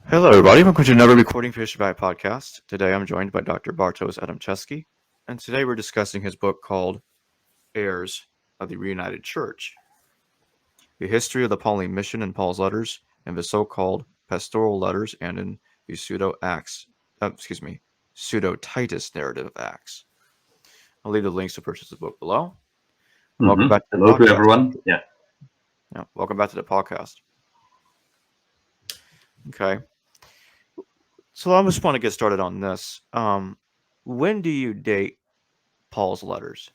Hello, everybody. Welcome to another Recording Fish by podcast. Today I'm joined by Dr. Bartosz Adamczewski, and today we're discussing his book called Heirs of the Reunited Church, the history of the Pauline mission in Paul's letters and the so-called Pastoral Letters and in the pseudo-Titus narrative of Acts. I'll leave the links to purchase the book below. Welcome back to the Hello podcast. to everyone. Yeah, welcome back to the podcast. Okay. So I just want to get started on this. When do you date Paul's letters?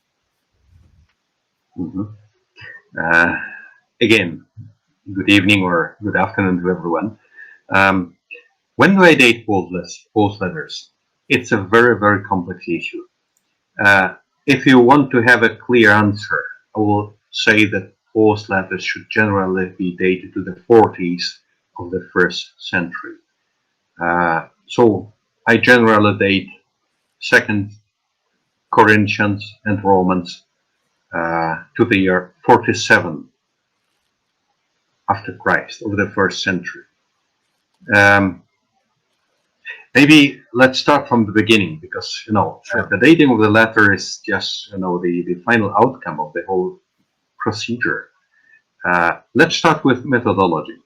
Again, good evening or good afternoon to everyone. When do I date Paul's letters? It's a very, very complex issue. If you want to have a clear answer, I will say that Paul's letters should generally be dated to the 40s of the first century. So I generally date 2nd Corinthians and Romans to the year 47 after Christ, of the first century. Maybe let's start from the beginning, because Sure. the dating of the letter is just the final outcome of the whole procedure. Let's start with methodology.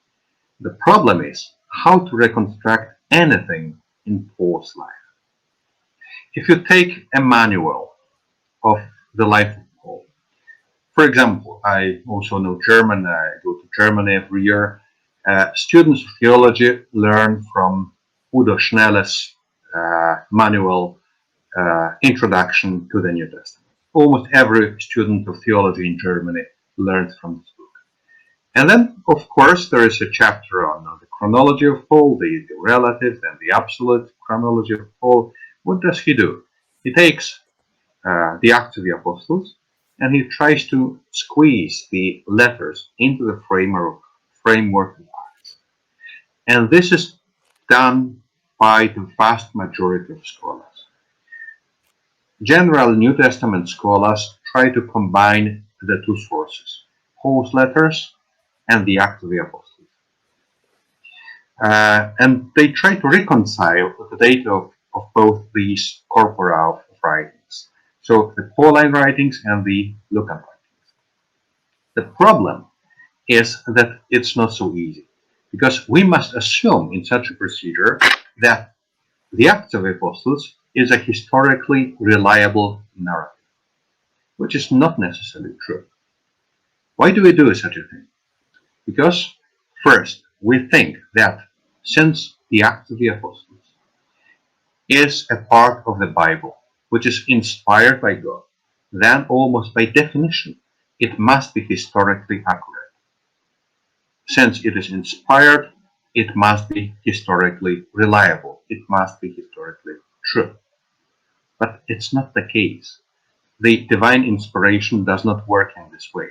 The problem is how to reconstruct anything in Paul's life. If you take a manual of the life of Paul, for example, I also know German. I go to Germany every year. Students of theology learn from Udo Schnelle's manual Introduction to the New Testament. Almost every student of theology in Germany learns from this book. And then, of course, there is a chapter on the chronology of Paul, the relative and the absolute chronology of Paul. What does he do? He takes the Acts of the Apostles, and he tries to squeeze the letters into the framework of Acts. And this is done by the vast majority of scholars. General New Testament scholars try to combine the two sources, Paul's letters and the Acts of the Apostles. And they try to reconcile the data of both these corpora of writings. So the Pauline writings and the Lucan writings. The problem is that it's not so easy, because we must assume in such a procedure that the Acts of the Apostles is a historically reliable narrative, which is not necessarily true. Why do we do such a thing? Because, first, we think that since the Acts of the Apostles is a part of the Bible, which is inspired by God, then almost by definition, it must be historically accurate. Since it is inspired, it must be historically reliable. It must be historically true. But it's not the case. The divine inspiration does not work in this way.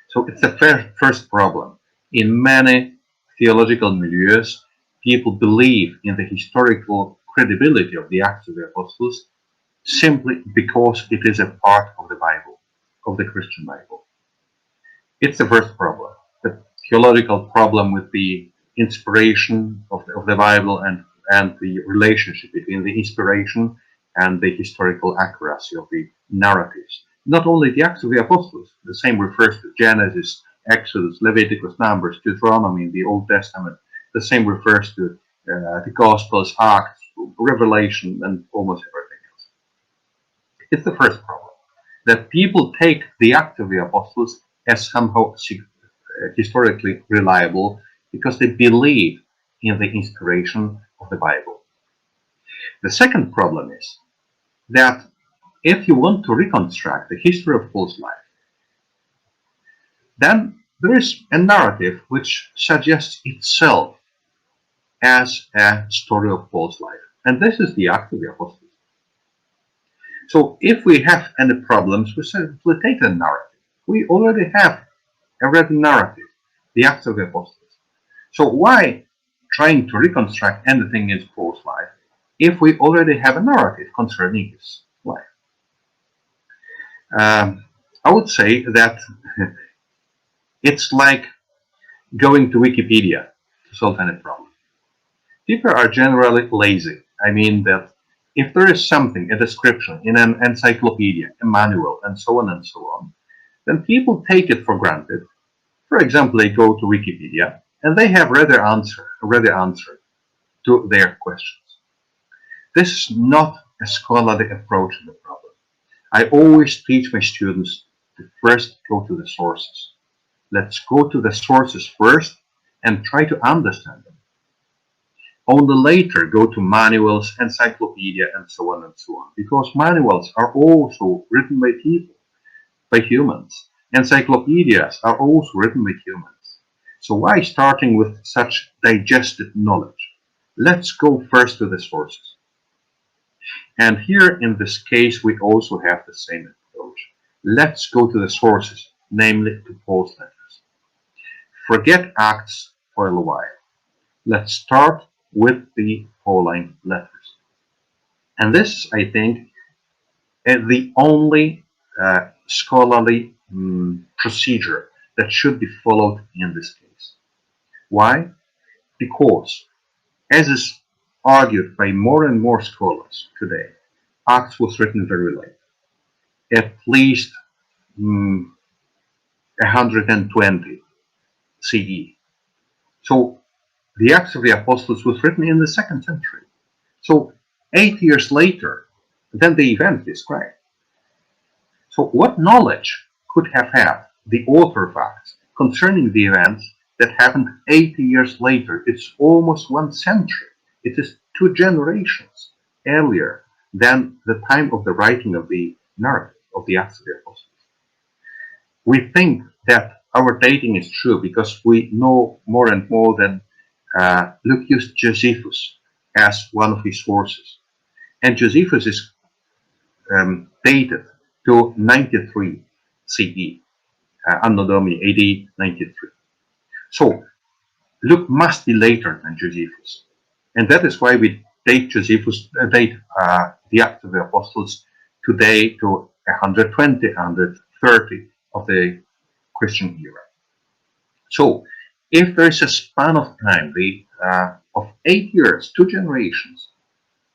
So it's the first problem. In many theological milieus, people believe in the historical credibility of the Acts of the Apostles simply because it is a part of the Bible, of the Christian Bible. It's the first problem, the theological problem with the inspiration of the Bible and the relationship between the inspiration and the historical accuracy of the narratives. Not only the Acts of the Apostles, the same refers to Genesis, Exodus, Leviticus, Numbers, Deuteronomy in the Old Testament. The same refers to the Gospels, Acts, Revelation, and almost everything else. It's the first problem, that people take the Acts of the Apostles as somehow historically reliable because they believe in the inspiration of the Bible. The second problem is that if you want to reconstruct the history of Paul's life, then there is a narrative which suggests itself as a story of Paul's life, and this is the Acts of the Apostles. So if we have any problems, we simply take the narrative. We already have a written narrative, the Acts of the Apostles. So why trying to reconstruct anything in Paul's life if we already have a narrative concerning his life? I would say that it's like going to Wikipedia to solve any problem. People are generally lazy. I mean that if there is something, a description in an encyclopedia, a manual, and so on, then people take it for granted. For example, they go to Wikipedia and they have read the answer to their questions. This is not a scholarly approach to the problem. I always teach my students to first go to the sources. Let's go to the sources first and try to understand them. Only later go to manuals, encyclopedia, and so on and so on. Because manuals are also written by people, by humans. Encyclopedias are also written by humans. So why starting with such digested knowledge? Let's go first to the sources. And here in this case, we also have the same approach. Let's go to the sources, namely to Paul's letters. Forget Acts for a while. Let's start with the Pauline letters. And this, I think, is the only scholarly procedure that should be followed in this case. Why? Because, as is argued by more and more scholars today, Acts was written very late, at least 120 CE. So the Acts of the Apostles was written in the 2nd century. So 8 years later than the event described. So what knowledge could have had the author of Acts concerning the events that happened 80 years later? It's almost 1 century. It is 2 generations earlier than the time of the writing of the narrative of the Acts of the Apostles. We think that our dating is true because we know more and more than Luke used Josephus as one of his sources. And Josephus is dated to 93 CE, Anno Domini AD 93. So Luke must be later than Josephus. And that is why we date the Acts of the Apostles today to 120, 130 of the Christian era. So if there is a span of time of 8 years, 2 generations,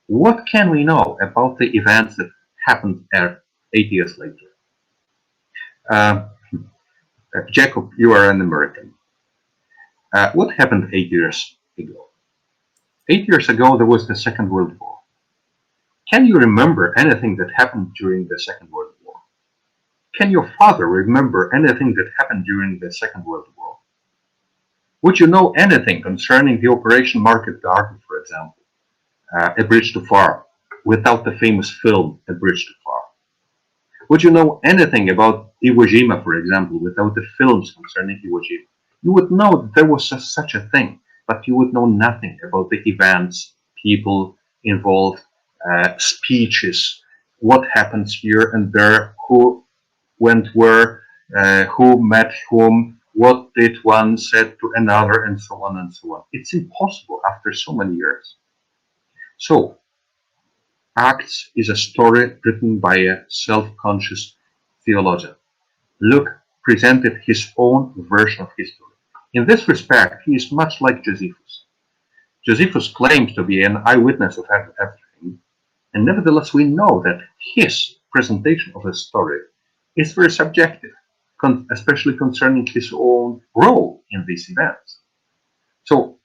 what can we know about the events that happened 8 years later? Jacob, you are an American. What happened 8 years ago? 8 years ago, there was the Second World War. Can you remember anything that happened during the Second World War? Can your father remember anything that happened during the Second World War? Would you know anything concerning the Operation Market Garden, for example, A Bridge Too Far, without the famous film A Bridge Too Far? Would you know anything about Iwo Jima, for example, without the films concerning Iwo Jima? You would know that there was such a thing, but you would know nothing about the events, people involved, speeches, what happens here and there, who went where, who met whom, what did one said to another, and so on and so on. It's impossible after so many years. So, Acts is a story written by a self-conscious theologian. Luke presented his own version of history. In this respect, he is much like Josephus. Josephus claims to be an eyewitness of everything, and nevertheless we know that his presentation of the story is very subjective, especially concerning his own role in these events. So,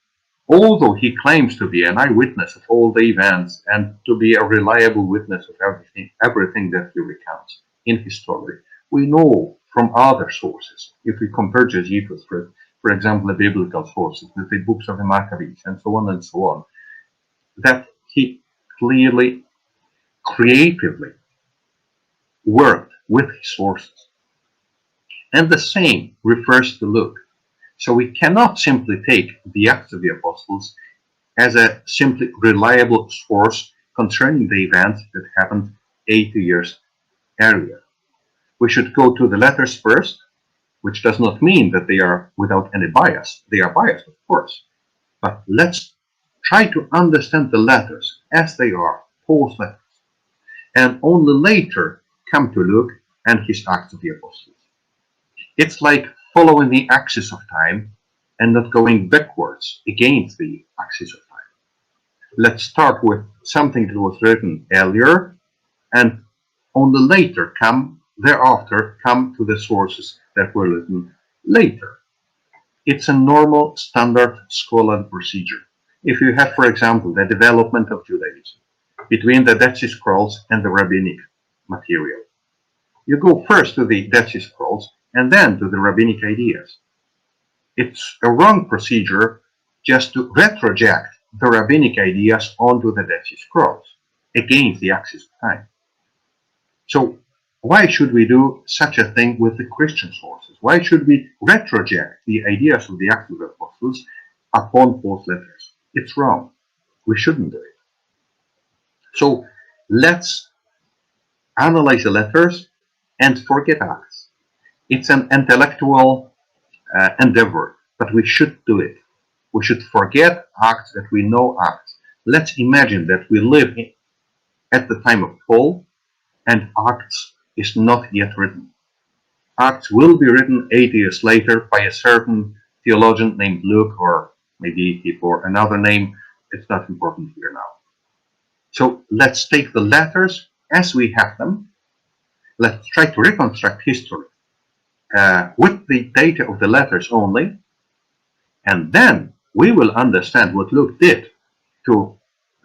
although he claims to be an eyewitness of all the events and to be a reliable witness of everything that he recounts in his story, we know from other sources, if we compare Josephus, for example, the biblical sources, with the books of the Maccabees, and so on, that he clearly, creatively worked with his sources. And the same refers to Luke. So we cannot simply take the Acts of the Apostles as a simply reliable source concerning the events that happened 80 years earlier. We should go to the letters first, which does not mean that they are without any bias. They are biased, of course. But let's try to understand the letters as they are, Paul's letters, and only later come to Luke and his Acts of the Apostles. It's like following the axis of time and not going backwards against the axis of time. Let's start with something that was written earlier and only thereafter come to the sources that were written later. It's a normal standard scholarly procedure. If you have, for example, the development of Judaism between the Dead Sea Scrolls and the rabbinic material, you go first to the Dead Sea Scrolls and then to the rabbinic ideas. It's a wrong procedure just to retroject the rabbinic ideas onto the Dead Sea Scrolls against the axis of time. So why should we do such a thing with the Christian sources? Why should we retroject the ideas of the Acts of the Apostles upon Paul's letters? It's wrong. We shouldn't do it. So let's analyze the letters and forget Acts. It's an intellectual endeavor, but we should do it. We should forget Acts that we know Acts. Let's imagine that we live at the time of Paul and Acts is not yet written. Acts will be written 8 years later by a certain theologian named Luke, or maybe he bore another name. It's not important here now. So let's take the letters as we have them. Let's try to reconstruct history with the data of the letters only, and then we will understand what Luke did to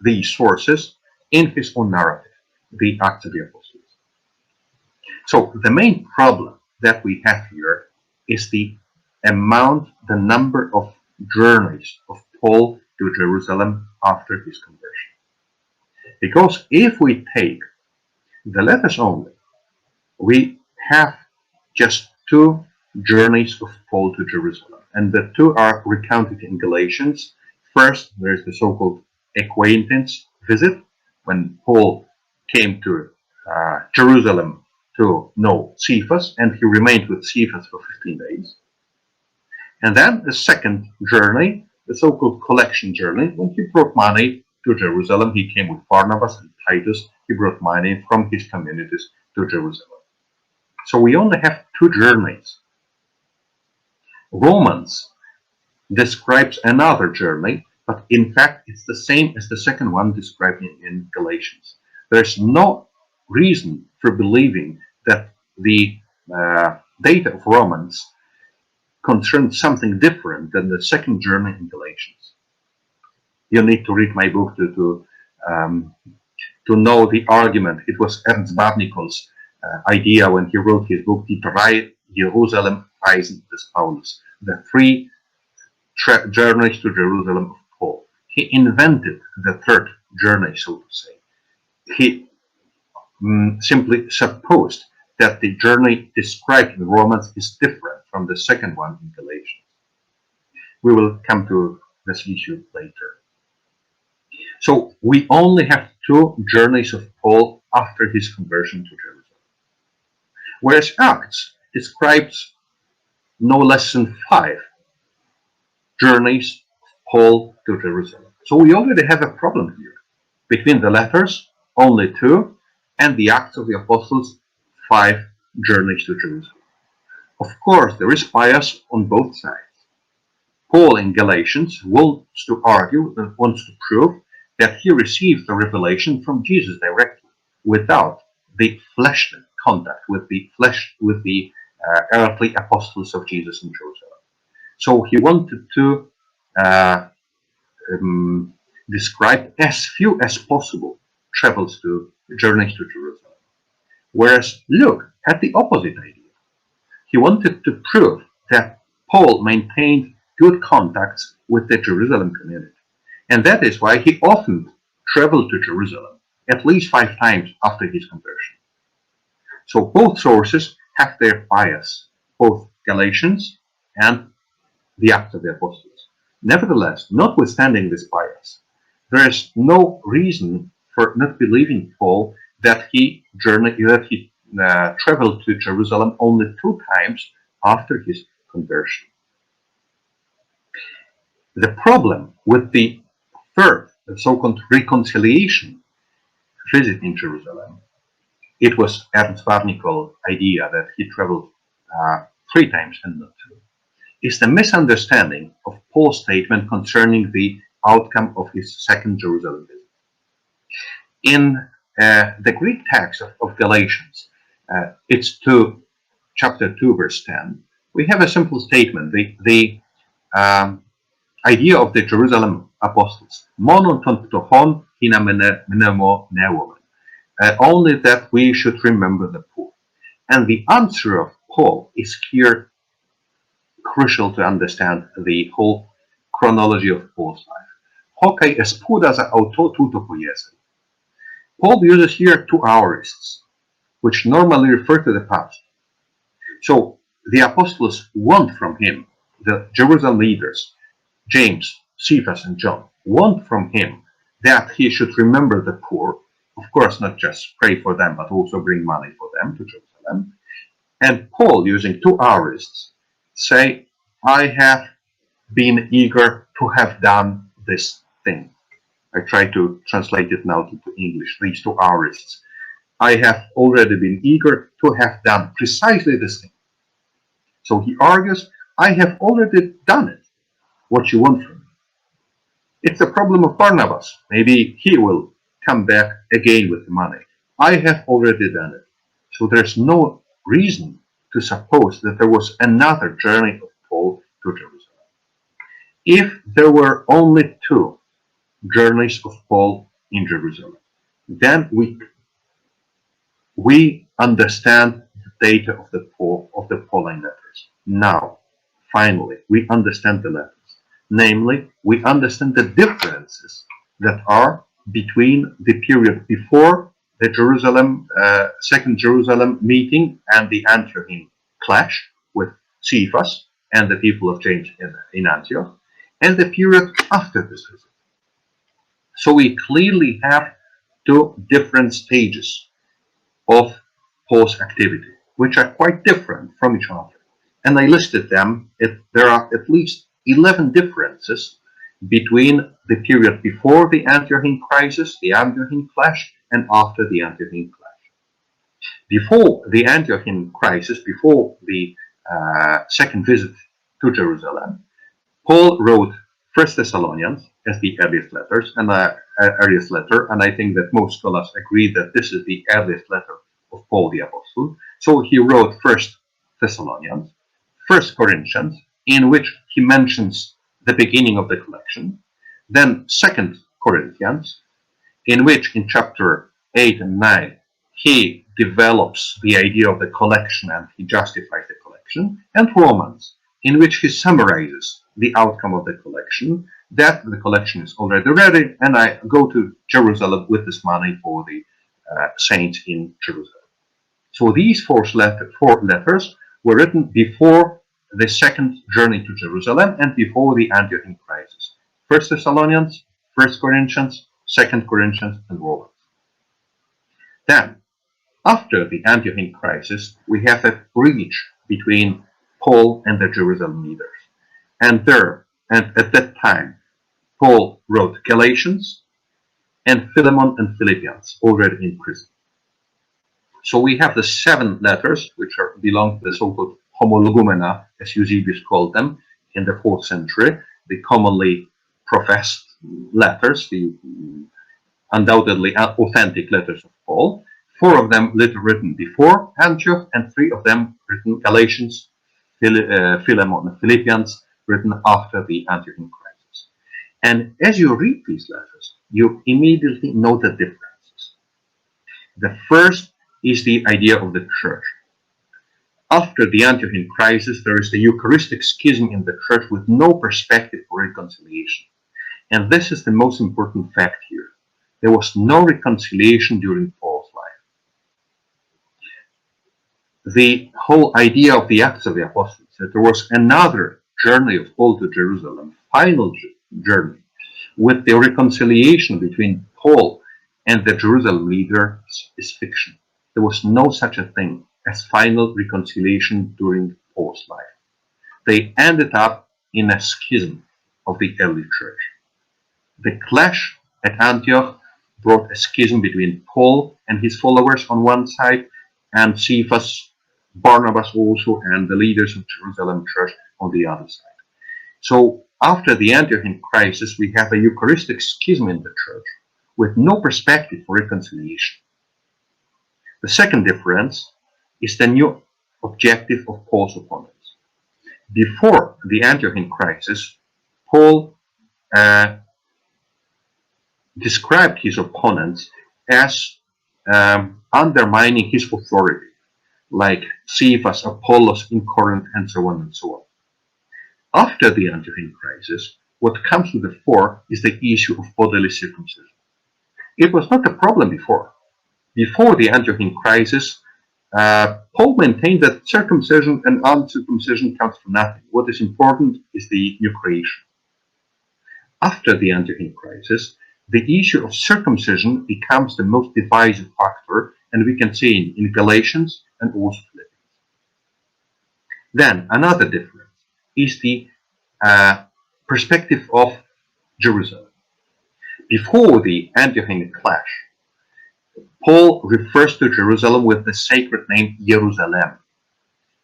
these sources in his own narrative, the Acts of the Apostles. So the main problem that we have here is the number of journeys of Paul to Jerusalem after his conversion. Because if we take the letters only, we have just 2 journeys of Paul to Jerusalem, and the 2 are recounted in Galatians. First, there is the so-called acquaintance visit, when Paul came to Jerusalem to know Cephas, and he remained with Cephas for 15 days. And then the second journey, the so-called collection journey, when he brought money to Jerusalem. He came with Barnabas and Titus. He brought money from his communities to Jerusalem. So we only have 2 journeys. Romans describes another journey, but in fact it's the same as the second one described in Galatians. There's no reason for believing that the data of Romans concerns something different than the second journey in Galatians. You need to read my book to know the argument. It was Ernst Barnikel's idea when he wrote his book, Die drei Jerusalem-Reisen des Paulus, the 3 journeys to Jerusalem of Paul. He invented the third journey, so to say. He simply supposed that the journey described in Romans is different from the second one in Galatians. We will come to this issue later. So we only have 2 journeys of Paul after his conversion to Jerusalem, whereas Acts describes no less than 5 journeys of Paul to Jerusalem. So we already have a problem here. Between the letters, only 2, and the Acts of the Apostles, 5 journeys to Jerusalem. Of course, there is bias on both sides. Paul in Galatians wants to argue and wants to prove that he received the revelation from Jesus directly, without the fleshly contact with the earthly apostles of Jesus in Jerusalem. So he wanted to describe as few as possible journeys to Jerusalem. Whereas Luke had the opposite idea. He wanted to prove that Paul maintained good contacts with the Jerusalem community. And that is why he often traveled to Jerusalem, at least 5 times after his conversion. So both sources have their bias, both Galatians and the Acts of the Apostles. Nevertheless, notwithstanding this bias, there is no reason for not believing Paul that he traveled to Jerusalem only 2 times after his conversion. The problem with the third, the so-called reconciliation visit in Jerusalem, it was Ernst Barnikel's idea that he traveled 3 times and not 2, is the misunderstanding of Paul's statement concerning the outcome of his second Jerusalem visit. In the Greek text of Galatians, it's chapter 2, verse 10, we have a simple statement. The idea of the Jerusalem apostles, monon ton ptochon hina menemo neomen, only that we should remember the poor. And the answer of Paul is here crucial to understand the whole chronology of Paul's life. Hokai espuda za auto tuto poiesen. Paul uses here two aorists, which normally refer to the past. So the apostles want from him, the Jerusalem leaders, James, Cephas, and John, want from him that he should remember the poor, of course, not just pray for them, but also bring money for them to Jerusalem. And Paul, using two aorists, say, I have been eager to have done this thing. I try to translate it now to English, these two aorists. I have already been eager to have done precisely this thing. So he argues, I have already done it, what you want from me. It's a problem of Barnabas. Maybe he will come back again with the money. I have already done it. So there's no reason to suppose that there was another journey of Paul to Jerusalem. If there were only two journeys of Paul in Jerusalem, then we understand the data of the Pauline letters. Now, finally, we understand the letters. Namely, we understand the differences that are between the period before the second Jerusalem meeting and the Antiochene clash with Cephas and the people of James in Antioch, and the period after this visit. So we clearly have two different stages of Paul's activity, which are quite different from each other. And I listed them. There are at least 11 differences between the period before the Antiochene crisis, the Antiochene clash, and after the Antiochene clash. Before the Antiochene crisis, before the second visit to Jerusalem, Paul wrote 1 Thessalonians as the earliest letter, and I think that most scholars agree that this is the earliest letter of Paul the Apostle. So he wrote 1 Thessalonians, 1 Corinthians, in which he mentions the beginning of the collection, then 2 Corinthians, in which in chapter 8 and 9 he develops the idea of the collection and he justifies the collection, and Romans, in which he summarizes the outcome of the collection, that the collection is already ready, and I go to Jerusalem with this money for the saints in Jerusalem. So these four letters were written before the second journey to Jerusalem and before the Antiochene crisis. 1 Thessalonians, 1 Corinthians, 2 Corinthians, and Romans. Then, after the Antiochene crisis, we have a breach between Paul and the Jerusalem leaders. And at that time, Paul wrote Galatians and Philemon and Philippians, already in prison. So we have the 7 letters, which belong to the so-called homologumena, as Eusebius called them, in the 4th century, the commonly professed letters, the undoubtedly authentic letters of Paul. 4 of them written before Antioch, and 3 of them written Galatians, Philemon, and Philippians, written after the Antiochene crisis. And as you read these letters, you immediately note the differences. The first is the idea of the church. After the Antiochene crisis, there is the Eucharistic schism in the church with no perspective for reconciliation. And this is the most important fact here. There was no reconciliation during Paul's life. The whole idea of the Acts of the Apostles, that there was another journey of Paul to Jerusalem, final journey, with the reconciliation between Paul and the Jerusalem leaders, is fiction. There was no such a thing as final reconciliation during Paul's life. They ended up in a schism of the early church. The clash at Antioch brought a schism between Paul and his followers on one side, and Cephas, Barnabas also, and the leaders of Jerusalem church on the other side. So after the Antiochene crisis, we have a Eucharistic schism in the church with no perspective for reconciliation. The second difference is the new objective of Paul's opponents. Before the Antiochene crisis, Paul described his opponents as undermining his authority, like Cephas, Apollos in Corinth, and so on and so on. After the Antiochene crisis, what comes to the fore is the issue of bodily circumcision. It was not a problem before. Before the Antiochene crisis, Paul maintained that circumcision and uncircumcision counts for nothing. What is important is the new creation. After the Antiochene crisis, the issue of circumcision becomes the most divisive factor, and we can see it in Galatians and also Philippians. Then another difference is the perspective of Jerusalem. Before the Antiochene clash, Paul refers to Jerusalem with the sacred name Jerusalem,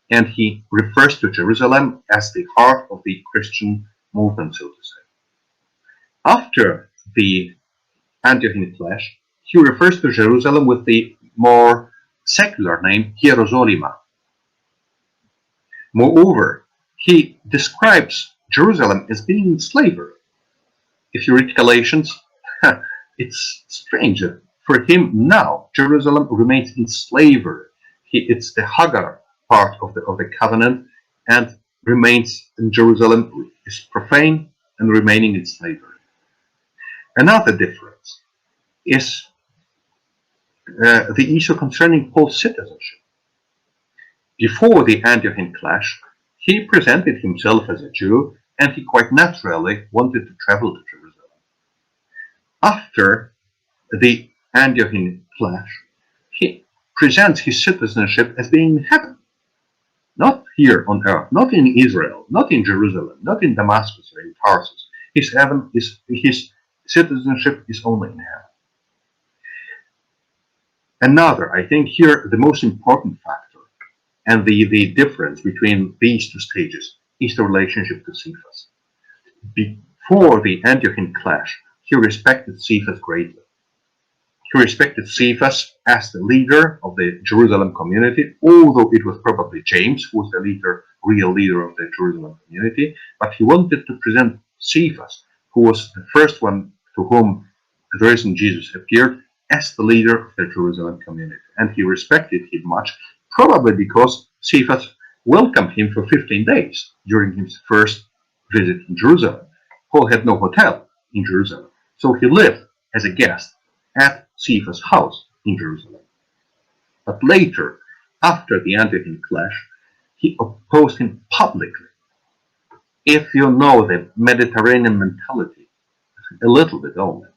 and he refers to Jerusalem as the heart of the Christian movement, so to say. After the Antiochene clash, he refers to Jerusalem with the more secular name Hierosolima. Moreover, he describes Jerusalem as being in slavery. If you read Galatians, it's strange. For him now, Jerusalem remains in slavery. It's the Hagar part of the covenant, and remains in Jerusalem is profane and remaining in slavery. Another difference is the issue concerning Paul's citizenship. Before the Antiochene clash, he presented himself as a Jew, and he quite naturally wanted to travel to Jerusalem. After the Antiochene clash, he presents his citizenship as being in heaven, not here on earth, not in Israel, not in Jerusalem, not in Damascus or in Tarsus. His citizenship is only in heaven. Another, I think here the most important factor, and the difference between these two stages, is the relationship to Cephas. Before the Antiochene clash, he respected Cephas greatly. He respected Cephas as the leader of the Jerusalem community, although it was probably James who was the real leader of the Jerusalem community, but he wanted to present Cephas, who was the first one to whom the risen Jesus appeared, as the leader of the Jerusalem community. And he respected him much, probably because Cephas welcomed him for 15 days during his first visit in Jerusalem. Paul had no hotel in Jerusalem, so he lived as a guest at Cephas' house in Jerusalem. But later, after the Antiochene clash, he opposed him publicly. If you know the Mediterranean mentality a little bit only,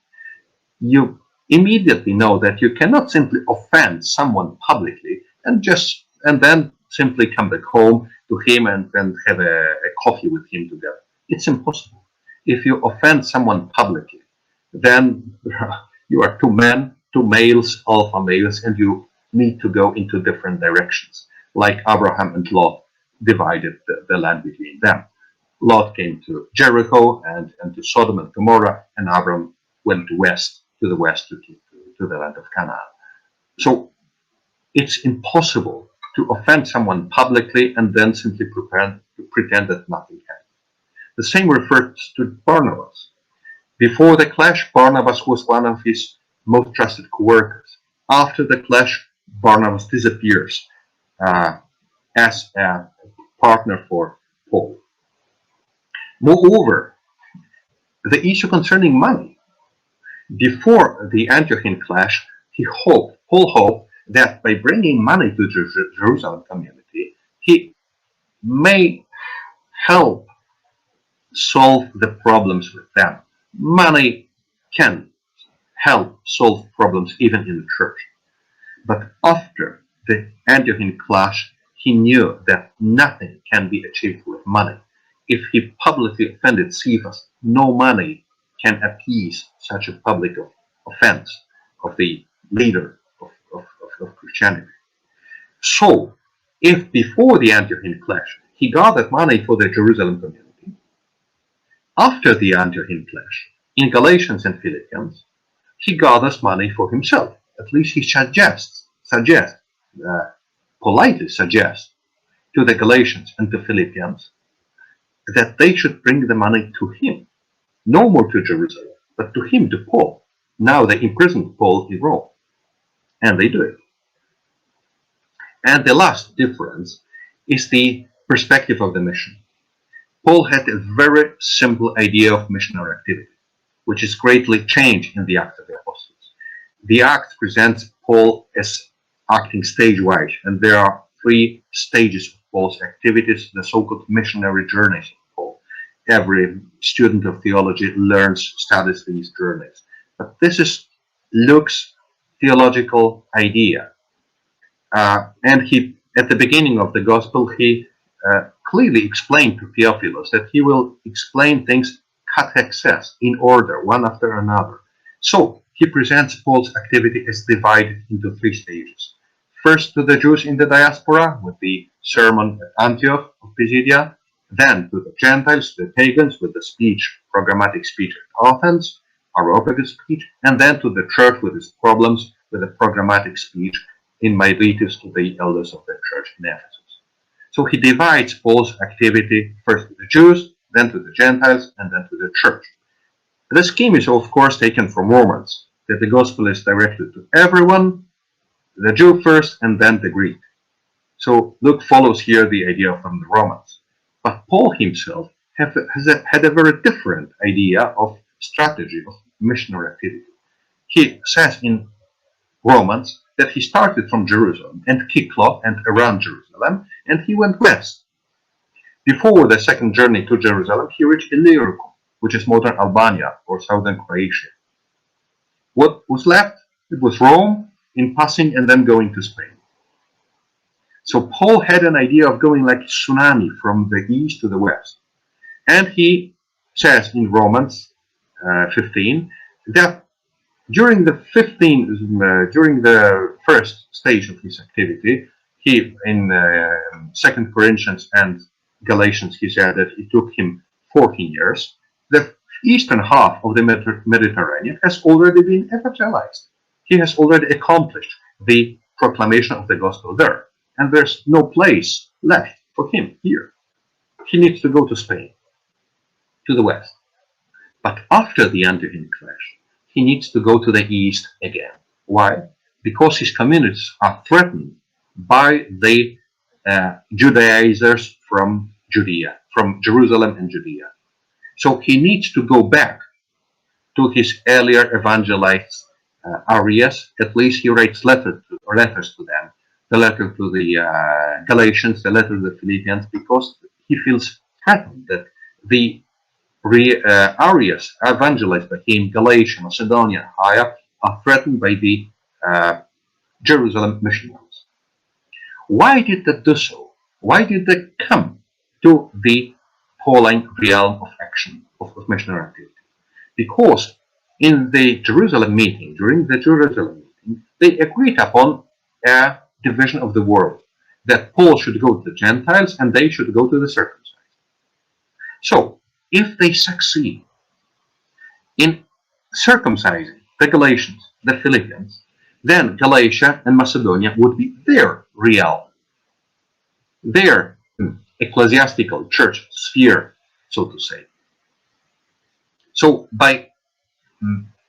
you immediately know that you cannot simply offend someone publicly and then simply come back home to him and have a coffee with him together. It's impossible. If you offend someone publicly, then you are two men, two males, alpha males, and you need to go into different directions, like Abraham and Lot divided the land between them. Lot came to Jericho and to Sodom and Gomorrah, and Abram went to the west to the land of Canaan. So it's impossible to offend someone publicly and then simply pretend that nothing happened. The same refers to Barnabas. Before the clash, Barnabas was one of his most trusted co-workers. After the clash, Barnabas disappears as a partner for Paul. Moreover, the issue concerning money. Before the Antiochene clash, Paul hoped that by bringing money to the Jerusalem community, he may help solve the problems with them. Money can help solve problems even in the church. But after the Antiochene clash, he knew that nothing can be achieved with money. If he publicly offended Cephas, no money can appease such a public offense of the leader of Christianity. So, if before the Antiochene clash he gathered money for the Jerusalem community, After the Antiochene clash, in Galatians and Philippians, he gathers money for himself. At least he politely suggests to the Galatians and the Philippians that they should bring the money to him, no more to Jerusalem, but to him, to Paul. Now they imprisoned Paul in Rome, and they do it. And the last difference is the perspective of the mission. Paul had a very simple idea of missionary activity, which is greatly changed in the Acts of the Apostles. The Acts presents Paul as acting stage-wise, and there are 3 stages of Paul's activities, the so-called missionary journeys of Paul. Every student of theology studies these journeys. But this is Luke's theological idea. And he, at the beginning of the Gospel, he clearly explained to Theophilus that he will explain things catexes, in order, one after another. So he presents Paul's activity as divided into 3 stages. First to the Jews in the diaspora with the sermon at Antioch of Pisidia, then to the Gentiles, the pagans, with the programmatic speech at Athens, Areopagus speech, and then to the church with its problems with the programmatic speech in Miletus to the elders of the church in Ephesus. So he divides Paul's activity first to the Jews, then to the Gentiles, and then to the church. The scheme is of course taken from Romans, that the gospel is directed to everyone, the Jew first, and then the Greek. So Luke follows here the idea from the Romans. But Paul himself had a very different idea of strategy of missionary activity. He says in Romans that he started from Jerusalem and Kiklo and around Jerusalem, and he went west. Before the second journey to Jerusalem, he reached Illyricum, which is modern Albania or southern Croatia. What was left? It was Rome, in passing and then going to Spain. So Paul had an idea of going like tsunami from the east to the west. And he says in Romans 15 that during the first stage of his activity, he in 2 Corinthians and Galatians, he said that it took him 14 years. The eastern half of the Mediterranean has already been evangelized. He has already accomplished the proclamation of the gospel there. And there's no place left for him here. He needs to go to Spain, to the west. But after the Antiochene clash, he needs to go to the east again. Why? Because his communities are threatened by the Judaizers from Judea, from Jerusalem and Judea. So he needs to go back to his earlier evangelized areas. At least he writes letters to them. The letter to the Galatians, the letter to the Philippians, because he feels threatened that the areas evangelized by him, Galatia, Macedonia, Achaia, are threatened by the Jerusalem missionaries. Why did they do so? Why did they come to the Pauline realm of action, of missionary activity? Because in the Jerusalem meeting, during the Jerusalem meeting, they agreed upon a division of the world, that Paul should go to the Gentiles and they should go to the circumcised. So, if they succeed in circumcising the Galatians, the Philippians, then Galatia and Macedonia would be their realm, their ecclesiastical church sphere, so to say. So, by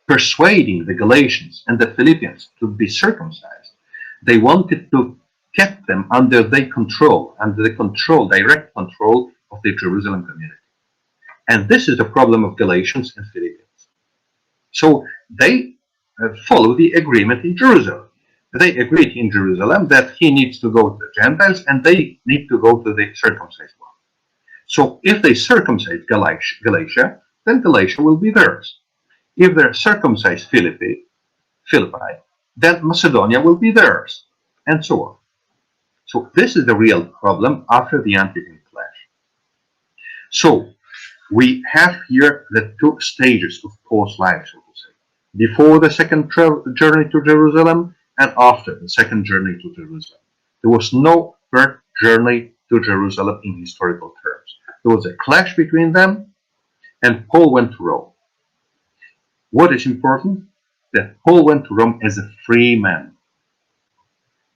persuading the Galatians and the Philippians to be circumcised, they wanted to keep them under their control, direct control of the Jerusalem community. And this is the problem of Galatians and Philippians. So they follow the agreement in Jerusalem. They agreed in Jerusalem that he needs to go to the Gentiles and they need to go to the circumcised one. So if they circumcise Galatia, then Galatia will be theirs. If they circumcise Philippi, then Macedonia will be theirs, and so on. So this is the real problem after the Antiochene clash. So we have here the 2 stages of Paul's life, so to say. Before the second journey to Jerusalem and after the second journey to Jerusalem. There was no third journey to Jerusalem in historical terms. There was a clash between them, and Paul went to Rome. What is important? That Paul went to Rome as a free man.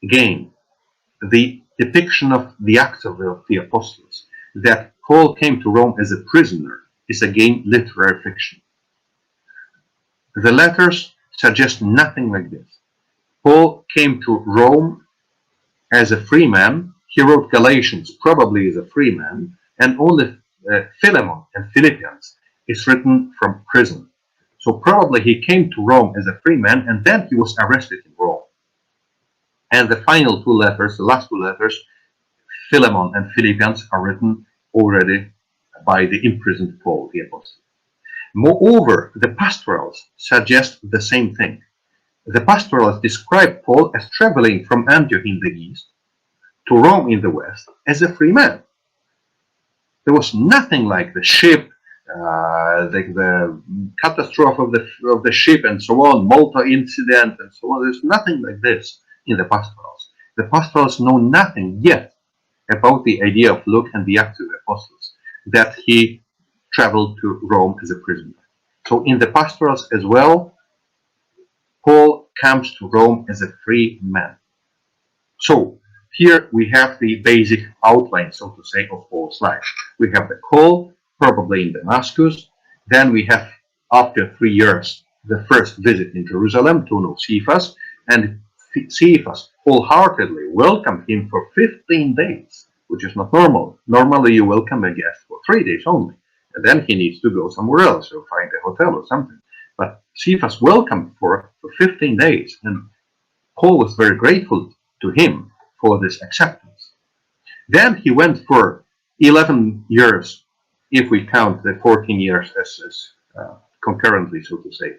Again, the depiction of the Acts of the Apostles, that Paul came to Rome as a prisoner, is again literary fiction. The letters suggest nothing like this. Paul came to Rome as a free man. He wrote Galatians probably as a free man, and only Philemon and Philippians is written from prison. So probably he came to Rome as a free man, and then he was arrested in Rome. And the final two letters, the last two letters, Philemon and Philippians, are written already by the imprisoned Paul the Apostle. Moreover, the pastorals suggest the same thing. The pastorals describe Paul as traveling from Antioch in the east to Rome in the west as a free man. There was nothing like the ship, the catastrophe of the ship and so on, Malta incident and so on. There's nothing like this in the pastorals. The pastorals know nothing yet about the idea of Luke and the Acts of the Apostles, that he traveled to Rome as a prisoner. So in the pastorals as well, Paul comes to Rome as a free man. So here we have the basic outline, so to say, of Paul's life. We have the call, probably in Damascus. Then we have, after 3 years, the first visit in Jerusalem to know Cephas, and Cephas wholeheartedly welcomed him for 15 days, which is not normal. Normally you welcome a guest for 3 days only, and then he needs to go somewhere else or find a hotel or something. But Cephas welcomed for 15 days, and Paul was very grateful to him for this acceptance. Then he went for 11 years, if we count the 14 years as concurrently, so to say,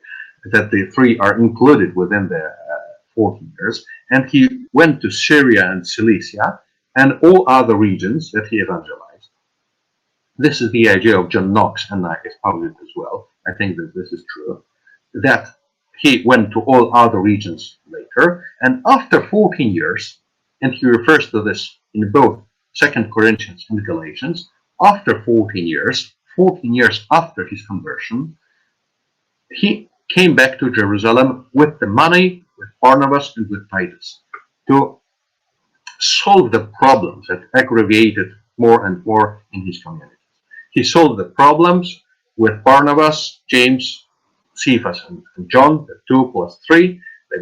that the 3 are included within the 14 years, and he went to Syria and Cilicia and all other regions that he evangelized. This is the idea of John Knox, and I espouse it as well. I think that this is true, that he went to all other regions later, and after 14 years, and he refers to this in both 2 Corinthians and Galatians, after 14 years after his conversion, he came back to Jerusalem with the money, with Barnabas and with Titus, to solve the problems that aggravated more and more in his community. He solved the problems with Barnabas, James, Cephas, and John, the 2 plus 3. They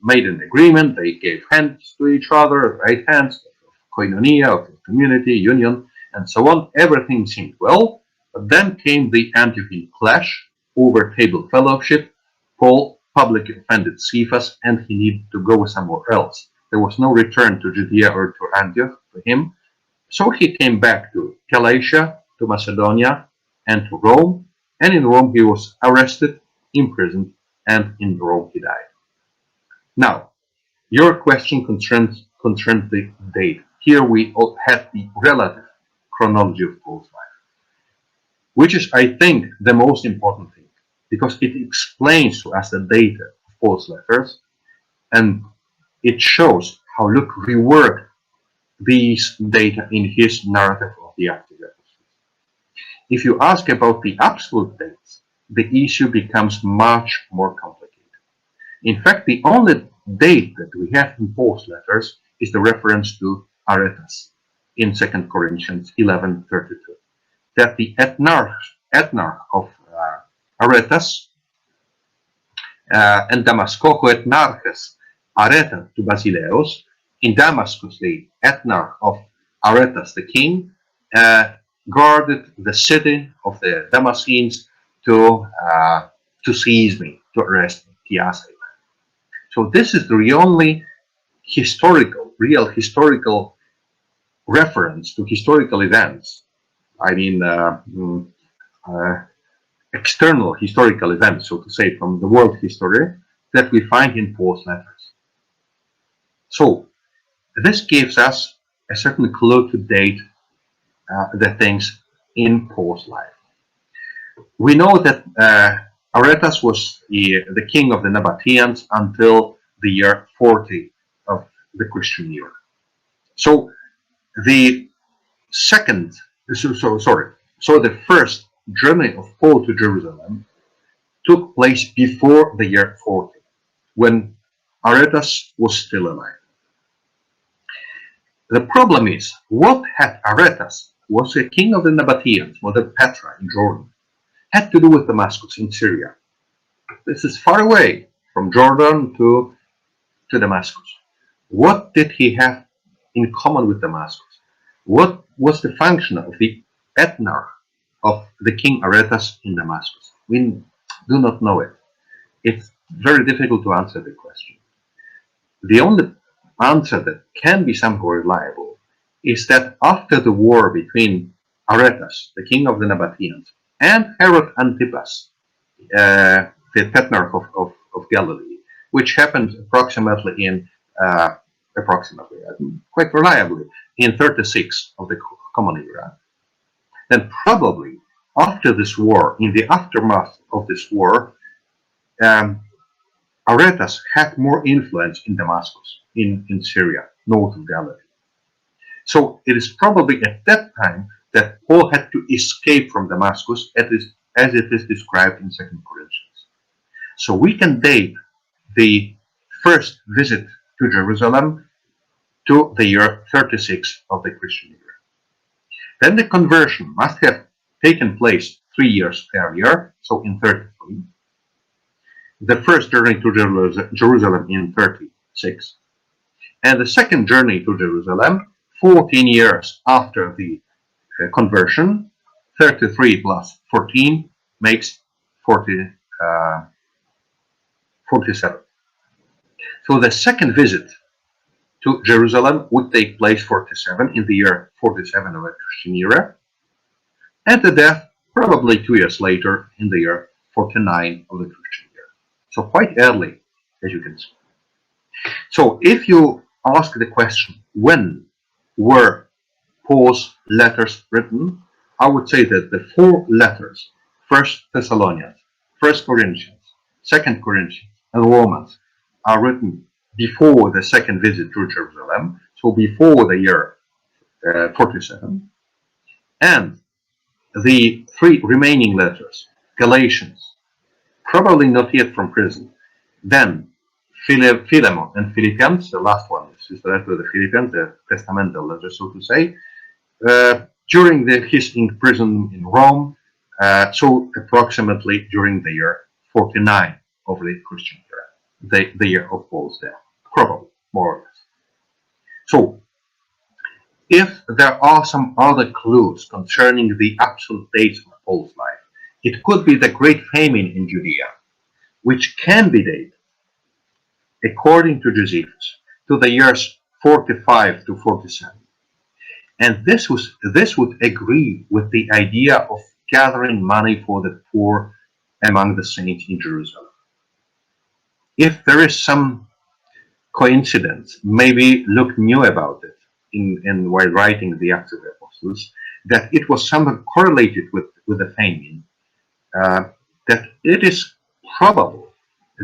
made an agreement. They gave hands to each other, right hands, koinonia, of community, union, and so on. Everything seemed well. But then came the Antiochene clash over table fellowship. Paul publicly offended Cephas, and he needed to go somewhere else. There was no return to Judea or to Antioch for him. So he came back to Galatia, to Macedonia, and to Rome. And in Rome he was arrested, imprisoned, and in Rome he died. Now, your question concerns the date. Here we have the relative chronology of Paul's life, which is, I think, the most important thing, because it explains to us the data of Paul's letters, and it shows how Luke reworked these data in his narrative of the Acts of the Apostles. If you ask about the absolute dates, the issue becomes much more complicated. In fact, the only date that we have in Paul's letters is the reference to Aretas in 2 Corinthians 11:32. That the ethnarch of Aretas and Damasco ethnarches Areta to Basileus. In Damascus, the ethnarch of Aretas, the king, guarded the city of the Damascenes to seize me, to arrest me, Tiasai. So this is the only real historical reference to historical events. I mean, external historical events, so to say, from the world history that we find in Paul's letters. So this gives us a certain clue to date the things in Paul's life. We know that Aretas was the king of the Nabateans until the year 40 of the Christian year. So the first journey of Paul to Jerusalem took place before the year 40, when Aretas was still alive. The problem is, what had Aretas, who was a king of the Nabateans, Mother Petra in Jordan, had to do with Damascus in Syria? This is far away from Jordan to Damascus. What did he have in common with Damascus? What was the function of the ethnarch of the king Aretas in Damascus? We do not know it. It's very difficult to answer the question. The only answer that can be somehow reliable is that after the war between Aretas, the king of the Nabateans, and Herod Antipas, the tetrarch of Galilee, which happened quite reliably, in 36 of the Common Era, then probably after this war, in the aftermath of this war, Aretas had more influence in Damascus, in Syria, north of Galilee. So it is probably at that time that Paul had to escape from Damascus, as it is described in 2 Corinthians. So we can date the first visit to Jerusalem to the year 36 of the Christian era. Then the conversion must have taken place 3 years earlier, so in 33. The first journey to Jerusalem in 36, and the second journey to Jerusalem 14 years after the conversion. 33 plus 14 makes 47. So the second visit to Jerusalem would take place 47 in the year 47 of the Christian era, and the death probably 2 years later in the year 49 of the Christian era. So quite early, as you can see. So if you ask the question, when were Paul's letters written, I would say that the 4 letters, 1 Thessalonians, 1 Corinthians, 2 Corinthians, and Romans, are written before the second visit to Jerusalem, so before the year 47. And the 3 remaining letters, Galatians, probably not yet from prison. Then Philemon and Philippians, the last one is the letter to the Philippians, the testamental letter, so to say, during his imprisonment in Rome, so approximately during the year 49 of the Christian era, the year of Paul's death, probably, more or less. So, if there are some other clues concerning the absolute dates of Paul's life, it could be the great famine in Judea, which can be dated, according to Josephus, to the years 45 to 47. And this would agree with the idea of gathering money for the poor among the saints in Jerusalem. If there is some coincidence, maybe Luke knew about it while writing the Acts of the Apostles, that it was somehow correlated with the famine, that it is probable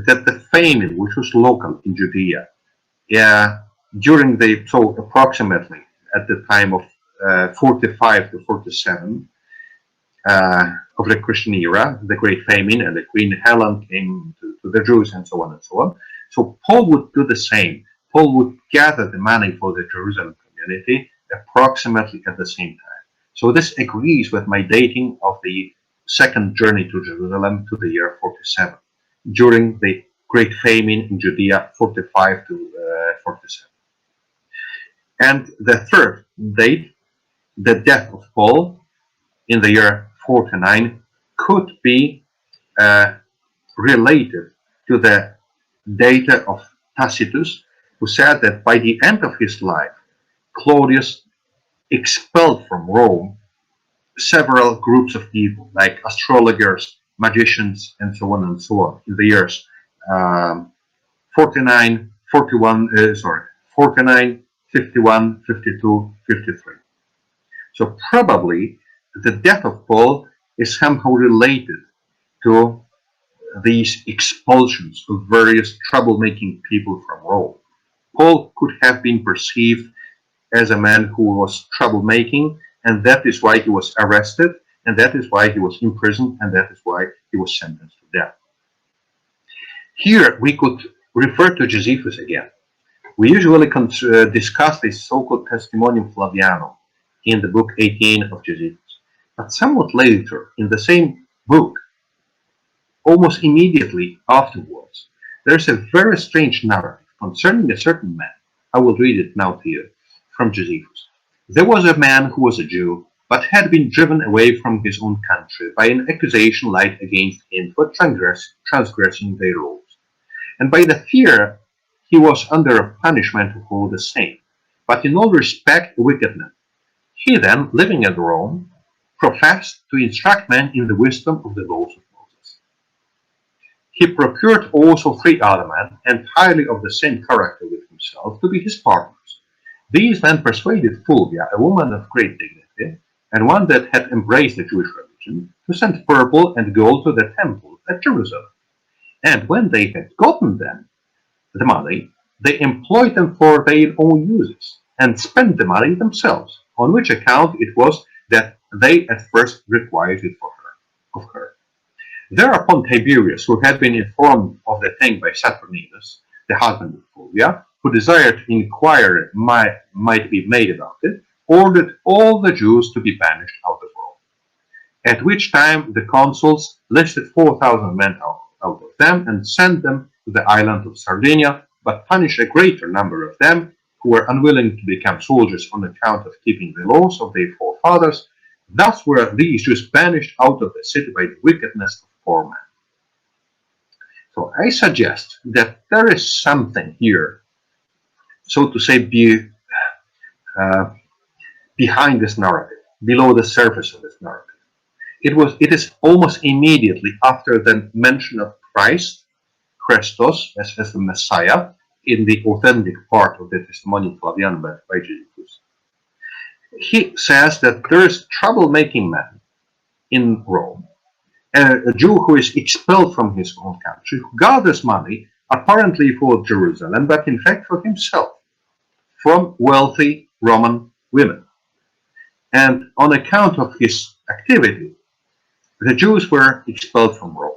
that the famine, which was local in Judea, so approximately at the time of 45 to 47 of the Christian era, the Great Famine, and the Queen Helen came to the Jews, and so on and so on. So Paul would do the same. Paul would gather the money for the Jerusalem community approximately at the same time. So this agrees with my dating of the second journey to Jerusalem to the year 47, during the Great Famine in Judea, 45 to 47. And the third date, the death of Paul in the year 49, could be related to the data of Tacitus, who said that by the end of his life, Claudius expelled from Rome several groups of people, like astrologers, magicians, and so on and so on, in the years 49, 51, 52, 53. So probably the death of Paul is somehow related to these expulsions of various troublemaking people from Rome. Paul could have been perceived as a man who was troublemaking, and that is why he was arrested and that is why he was imprisoned, and that is why he was sentenced to death. Here we could refer to Josephus again. We usually discuss this so-called Testimonium Flavianum in the book 18 of Josephus. But somewhat later, in the same book, almost immediately afterwards, there's a very strange narrative concerning a certain man. I will read it now to you from Josephus. There was a man who was a Jew, but had been driven away from his own country by an accusation laid against him for transgressing their laws. And by the fear he was under a punishment for the same, but in all respect a wicked man. He then, living at Rome, professed to instruct men in the wisdom of the laws of Moses. He procured also 3 other men, entirely of the same character with himself, to be his partners. These men persuaded Fulvia, a woman of great dignity, and one that had embraced the Jewish religion, to send purple and gold to the temple at Jerusalem. And when they had gotten them, the money, they employed them for their own uses, and spent the money themselves, on which account it was that they at first required it of her. Thereupon Tiberius, who had been informed of the thing by Saturninus, the husband of Fulvia, who desired inquiry might be made about it, ordered all the Jews to be banished out of Rome. At which time the consuls listed 4,000 men out of them and sent them to the island of Sardinia, but punished a greater number of them who were unwilling to become soldiers on account of keeping the laws of their forefathers. Thus were these Jews banished out of the city by the wickedness of poor men. So I suggest that there is something here, so to say, behind this narrative, below the surface of this narrative. It is almost immediately after the mention of Christ, Christos, as the Messiah, in the authentic part of the Testimonium Flavianum by Josephus. He says that there is troublemaking man in Rome, a Jew who is expelled from his own country, who gathers money apparently for Jerusalem, but in fact for himself, from wealthy Roman women. And on account of his activity, the Jews were expelled from Rome.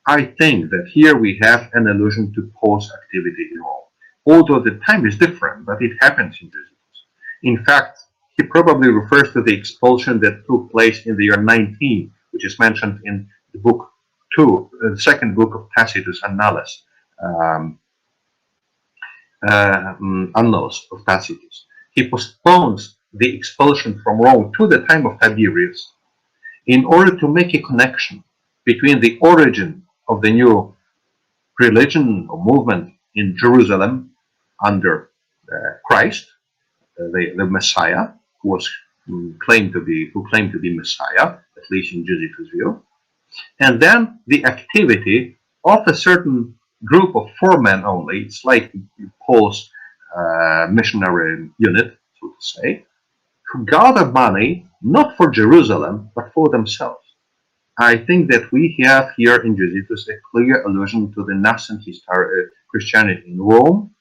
I think that here we have an allusion to Paul's activity in Rome, although the time is different, but it happens in Josephus. In fact, he probably refers to the expulsion that took place in the year 19, which is mentioned in the book 2, the second book of Tacitus Annales, Annals of Tacitus. He postpones the expulsion from Rome to the time of Tiberius in order to make a connection between the origin of the new religion or movement in Jerusalem under Christ, the Messiah, who claimed to be Messiah, at least in Josephus' view, and then the activity of a certain group of 4 men only. It's like Paul's missionary unit, so to say, who gather money not for Jerusalem but for themselves. I think that we have here in Josephus a clear allusion to the nascent Christianity in Rome,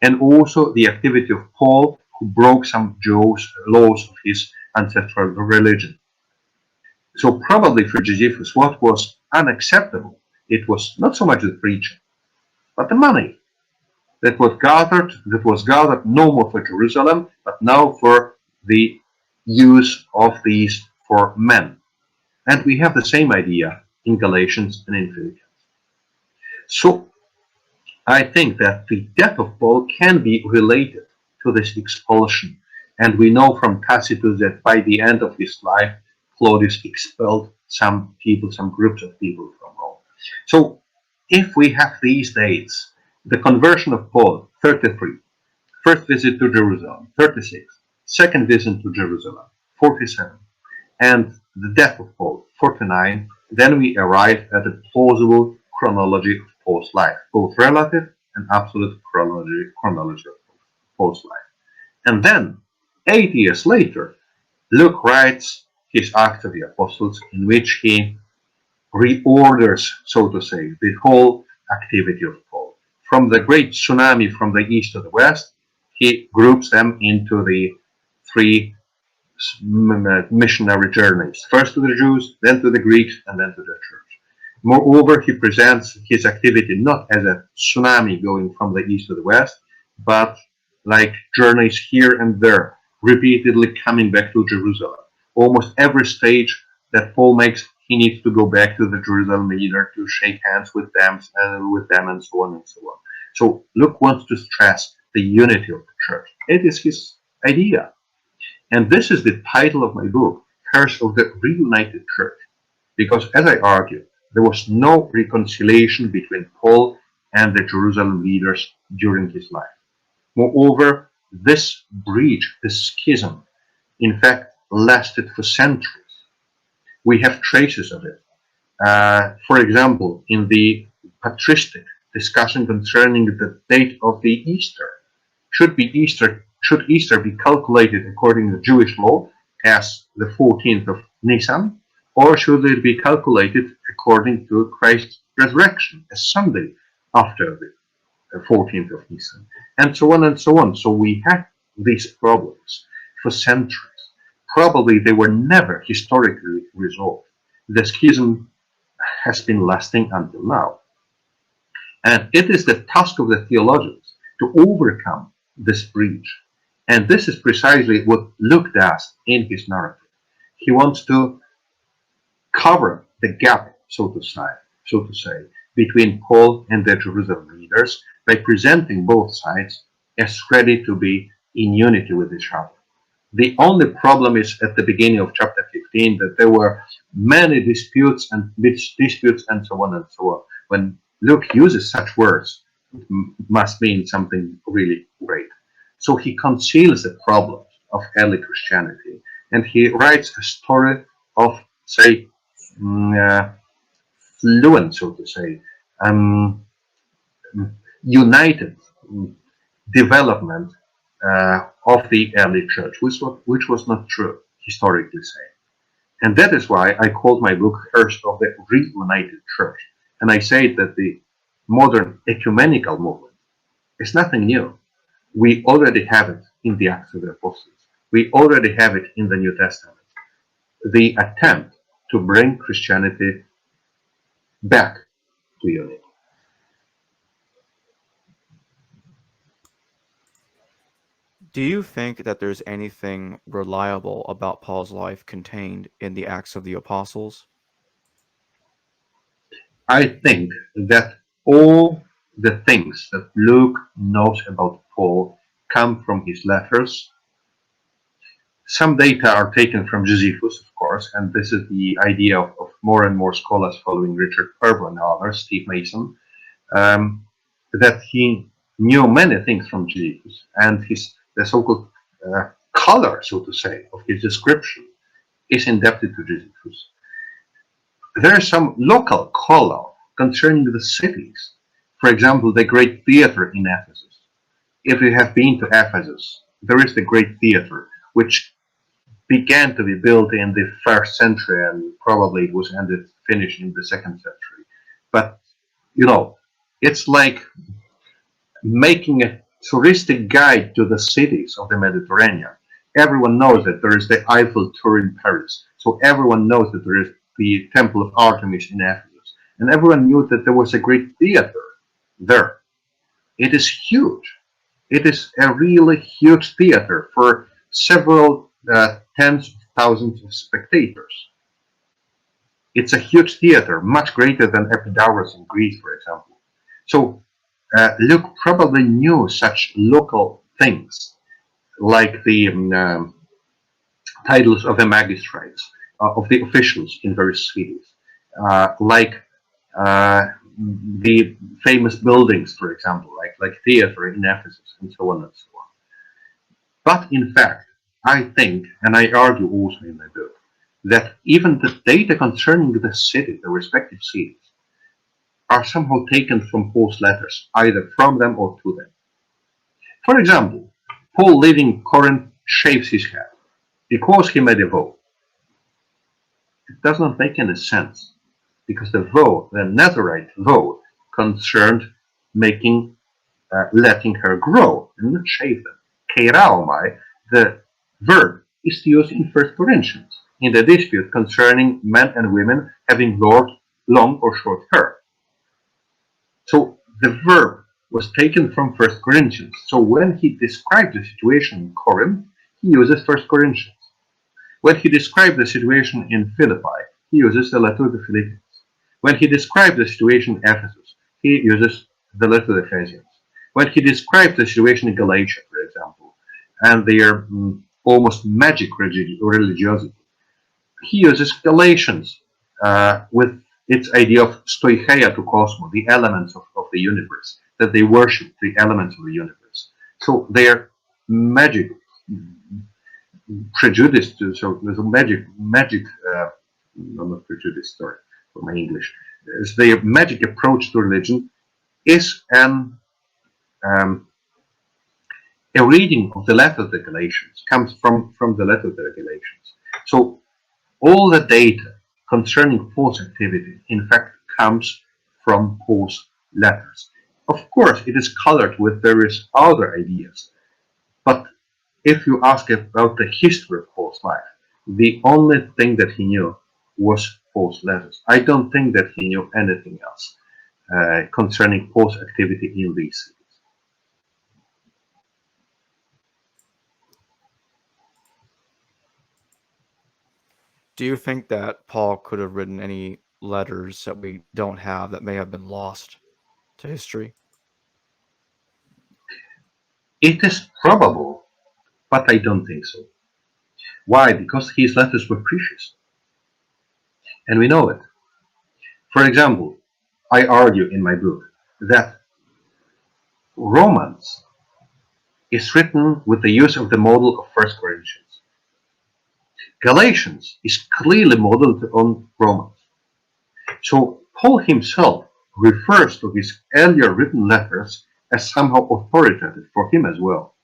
and also the activity of Paul, who broke some Jewish laws of his ancestral religion. So probably for Josephus, what was unacceptable, it was not so much the preaching, but the money that was gathered no more for Jerusalem, but now for the use of these 4 men. And we have the same idea in Galatians and in Philippians. So I think that the death of Paul can be related to this expulsion. And we know from Tacitus that by the end of his life, Claudius expelled some people, some groups of people from Rome. So if we have these dates, the conversion of Paul, 33, first visit to Jerusalem, 36, second visit to Jerusalem, 47, and the death of Paul, 49, then we arrive at a plausible chronology of Paul's life, both relative and absolute chronology of Paul's life. And then, 8 years later, Luke writes his Acts of the Apostles, in which he reorders, so to say, the whole activity of Paul. From the great tsunami from the east to the west, he groups them into the 3 missionary journeys, first to the Jews, then to the Greeks, and then to the church. Moreover, he presents his activity not as a tsunami going from the east to the west, but like journeys here and there, repeatedly coming back to Jerusalem. Almost every stage that Paul makes, he needs to go back to the Jerusalem leader to shake hands with them, and so on and so on. So Luke wants to stress the unity of the church. It is his idea. And this is the title of my book, Curse of the Reunited Church. Because, as I argue, there was no reconciliation between Paul and the Jerusalem leaders during his life. Moreover, this breach, this schism, in fact, lasted for centuries. We have traces of it. For example, in the patristic discussion concerning the date of the Easter, should Easter be calculated according to Jewish law as the 14th of Nisan, or should it be calculated according to Christ's resurrection as Sunday after the 14th of Nisan, and so on and so on. So we had these problems for centuries. Probably they were never historically resolved. The schism has been lasting until now. And it is the task of the theologians to overcome this breach. And this is precisely what Luke does in his narrative. He wants to cover the gap, so to say, between Paul and the Jerusalem leaders by presenting both sides as ready to be in unity with each other. The only problem is at the beginning of chapter 15 that there were many disputes and so on and so on. When Luke uses such words, it must mean something really great. So he conceals the problems of early Christianity, and he writes a story of, say, fluent, so to say, united development of the early church, which was not true, historically saying. And that is why I called my book Curse of the Reunited Church. And I say that the modern ecumenical movement is nothing new. We already have it in the Acts of the Apostles. We already have it in the New Testament. The attempt to bring Christianity back to unity. Do you think that there's anything reliable about Paul's life contained in the Acts of the Apostles? I think that all the things that Luke knows about Paul come from his letters. Some data are taken from Josephus, of course, and this is the idea of more and more scholars following Richard Purvo and others, Steve Mason, that he knew many things from Josephus, and the so-called color, so to say, of his description is indebted to Josephus. There is some local color concerning the cities. For example, the great theater in Ephesus. If you have been to Ephesus, there is the great theater, which began to be built in the 1st century, and probably it was finished in the 2nd century. But, it's like making a touristic guide to the cities of the Mediterranean. Everyone knows that there is the Eiffel Tower in Paris. So everyone knows that there is the Temple of Artemis in Ephesus. And everyone knew that there was a great theater there. It is huge. It is a really huge theater for several tens of thousands of spectators. It's a huge theater, much greater than Epidaurus in Greece, for example. So Luke probably knew such local things, like the titles of the magistrates, of the officials in various cities, like the famous buildings, for example, like theater in Ephesus, and so on and so on. But in fact, I think, and I argue also in my book, that even the data concerning the city, the respective cities, are somehow taken from Paul's letters, either from them or to them. For example, Paul leaving Corinth shaves his head because he made a vow. It does not make any sense, because the vow, the Nazarite vow, concerned letting her grow and not shave them. Keiraomai, the verb is used in 1 Corinthians, in the dispute concerning men and women having long or short hair. So the verb was taken from 1 Corinthians. So when he described the situation in Corinth, he uses 1 Corinthians. When he described the situation in Philippi, he uses the letter to the Philippians. When he described the situation in Ephesus, he uses the letter to the Ephesians. When he described the situation in Galatia, for example, and their almost magic religiosity, he uses Galatians with its idea of stoicheia to cosmos, the elements of the universe, that they worship the elements of the universe. So their magic prejudice to, so there's a magic not prejudice, sorry for my English, is their magic approach to religion is a reading of the letter of the Galatians, comes from the letter of the Galatians. So all the data concerning Paul's activity, in fact, comes from Paul's letters. Of course, it is colored with various other ideas, but if you ask about the history of Paul's life, the only thing that he knew was Paul's letters. I don't think that he knew anything else concerning Paul's activity in these cities. Do you think that Paul could have written any letters that we don't have that may have been lost to history? It is probable, but I don't think so. Why? Because his letters were precious. And we know it. For example, I argue in my book that Romans is written with the use of the model of 1 Corinthians. Galatians is clearly modeled on Romans. So Paul himself refers to his earlier written letters as somehow authoritative for him as well.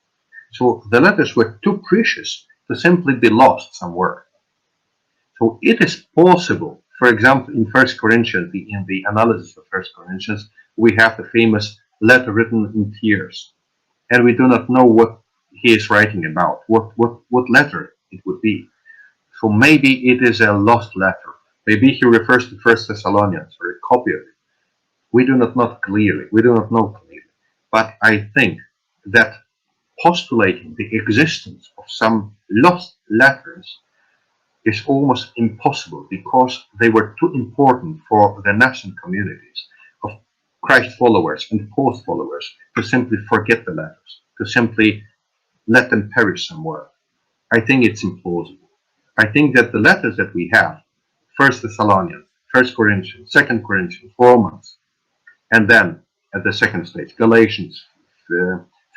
So the letters were too precious to simply be lost somewhere. So it is possible, for example, in 1 Corinthians, in the analysis of 1 Corinthians, we have the famous letter written in tears. And we do not know what he is writing about, what letter it would be. So maybe it is a lost letter. Maybe he refers to 1 Thessalonians or a copy of it. We do not know clearly. But I think that postulating the existence of some lost letters is almost impossible because they were too important for the nascent communities of Christ followers and Paul's followers to simply forget the letters, to simply let them perish somewhere. I think it's implausible. I think that the letters that we have, 1 Thessalonians, 1 Corinthians, 2 Corinthians, Romans, and then at the second stage, Galatians,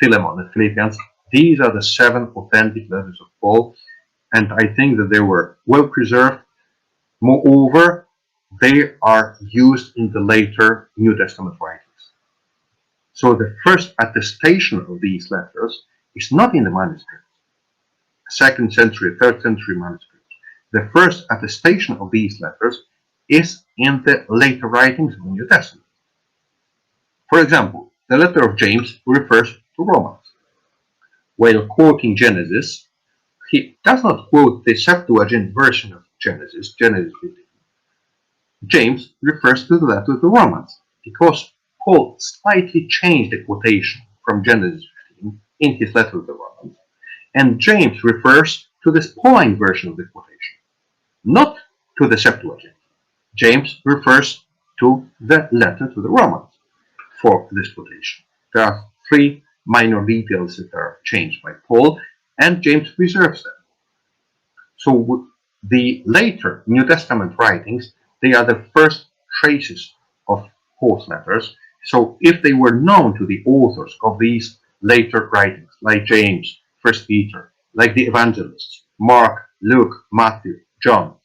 Philemon, and Philippians, these are the 7 authentic letters of Paul, and I think that they were well preserved. Moreover, they are used in the later New Testament writings. So the first attestation of these letters is not in the manuscripts, 2nd century, 3rd century manuscripts. The first attestation of these letters is in the later writings of the New Testament. For example, the letter of James refers to Romans. While quoting Genesis, he does not quote the Septuagint version of Genesis 15. James refers to the letter to the Romans because Paul slightly changed the quotation from Genesis 15 in his letter to the Romans, and James refers to this Pauline version of the quotation, not to the Septuagint. James refers to the letter to the Romans for this quotation. There are 3 minor details that are changed by Paul, and James preserves them. So the later New Testament writings, they are the first traces of Paul's letters. So if they were known to the authors of these later writings, like James, 1 Peter, like the evangelists, Mark, Luke, Matthew, John,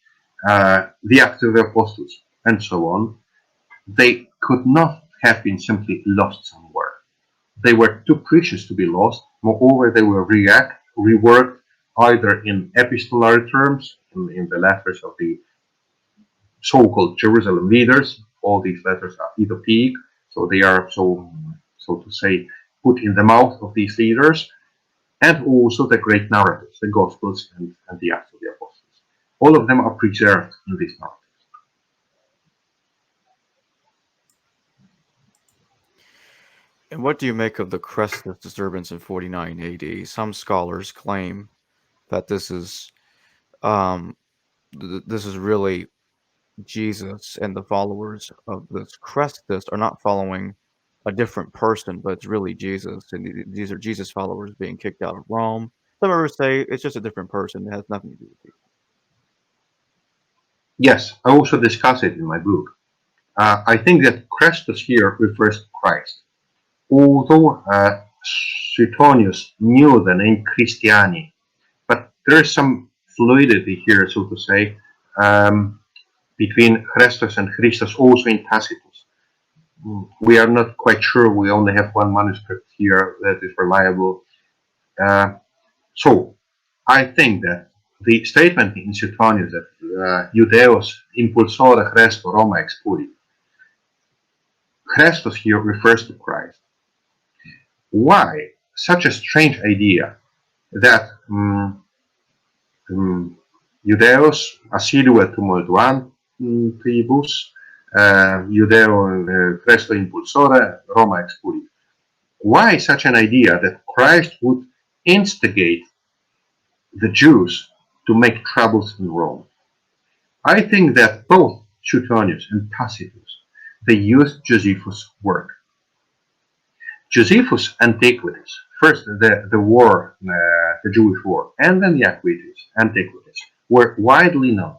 the Acts of the Apostles, and so on, they could not have been simply lost somewhere. They were too precious to be lost. Moreover, they were reworked either in epistolary terms, in the letters of the so-called Jerusalem leaders. All these letters are ethopoeic, so they are so to say put in the mouth of these leaders, and also the great narratives, the Gospels and the Acts of the Apostles. All of them are preserved in these narratives. And what do you make of the Crestus disturbance in 49 AD? Some scholars claim that this is really Jesus, and the followers of this Crestus are not following a different person, but it's really Jesus, and these are Jesus followers being kicked out of Rome. Some others say it's just a different person; it has nothing to do with Jesus. Yes, I also discuss it in my book. I think that Crestus here refers to Christ. Although Suetonius knew the name Christiani, but there is some fluidity here, so to say, between Christus and Christus, also in Tacitus. We are not quite sure. We only have one manuscript here that is reliable. So I think that the statement in Suetonius that Judeos impulsore Christo Roma expulit, Christus here refers to Christ. Why such a strange idea that Judeos assidue tumultuantibus, Judeo Christo impulsore Roma expulit? Why such an idea that Christ would instigate the Jews to make troubles in Rome? I think that both Suetonius and Tacitus, they used Josephus' work. Josephus' Antiquities, first the war, the Jewish war, and then the Antiquities, were widely known.